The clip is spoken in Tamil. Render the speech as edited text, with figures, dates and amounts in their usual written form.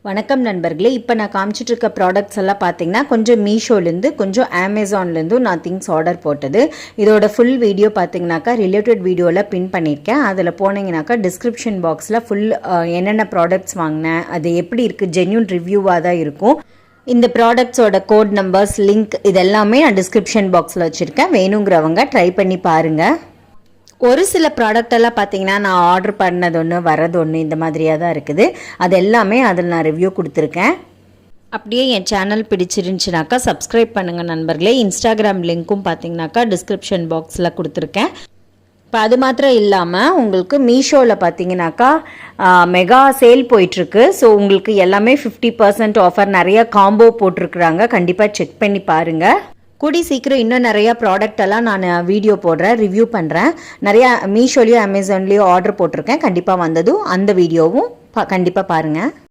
வணக்கம் நண்பர்களே. இப்போ நான் காமிச்சிட்டு இருக்க ப்ராடக்ட்ஸ் எல்லாம் பார்த்தீங்கன்னா கொஞ்சம் மீஷோலேருந்து கொஞ்சம் அமேசான்லேருந்தும் நான் திங்ஸ் ஆர்டர் போட்டது. இதோட ஃபுல் வீடியோ பார்த்தீங்கன்னாக்கா ரிலேட்டட் வீடியோவில் பின் பண்ணியிருக்கேன். அதில் போனீங்கன்னாக்கா டிஸ்கிரிப்ஷன் பாக்ஸில் ஃபுல் என்னென்ன ப்ராடக்ட்ஸ் வாங்கினேன், அது எப்படி இருக்குது, ஜென்யூன் ரிவ்யூவாக தான் இருக்கும். இந்த ப்ராடக்ட்ஸோட கோட் நம்பர்ஸ், லிங்க் இதெல்லாமே நான் டிஸ்கிரிப்ஷன் பாக்ஸில் வச்சுருக்கேன். வேணுங்கிறவங்க ட்ரை பண்ணி பாருங்கள். ஒரு சில ப்ராடக்ட் எல்லாம் பார்த்தீங்கன்னா நான் ஆர்டர் பண்ணது ஒன்று வரது ஒன்று இந்த மாதிரியாக தான் இருக்குது. அது எல்லாமே அதில் நான் ரிவ்யூ கொடுத்துருக்கேன். அப்படியே என் சேனல் பிடிச்சிருந்துச்சுனாக்கா சப்ஸ்கிரைப் பண்ணுங்கள் நண்பர்களே. இன்ஸ்டாகிராம் லிங்க்கும் பார்த்தீங்கன்னாக்கா டிஸ்கிரிப்ஷன் பாக்ஸில் கொடுத்துருக்கேன். இப்போ அது மாத்திரம் இல்லாமல் உங்களுக்கு மீஷோவில் பார்த்தீங்கன்னாக்கா மெகா சேல் போயிட்டுருக்கு. ஸோ உங்களுக்கு எல்லாமே 50% ஆஃபர், நிறைய காம்போ போட்டிருக்குறாங்க. கண்டிப்பாக செக் பண்ணி பாருங்கள். கூடி சீக்கிரம் இன்னும் நிறையா ப்ராடக்ட் எல்லாம் நான் வீடியோ போடுறேன், ரிவ்யூ பண்ணுறேன். நிறையா மீஷோலையும் அமேசான்லேயும் ஆர்டர் போட்டிருக்கேன். கண்டிப்பாக வந்ததும் அந்த வீடியோவும் கண்டிப்பாக பாருங்கள்.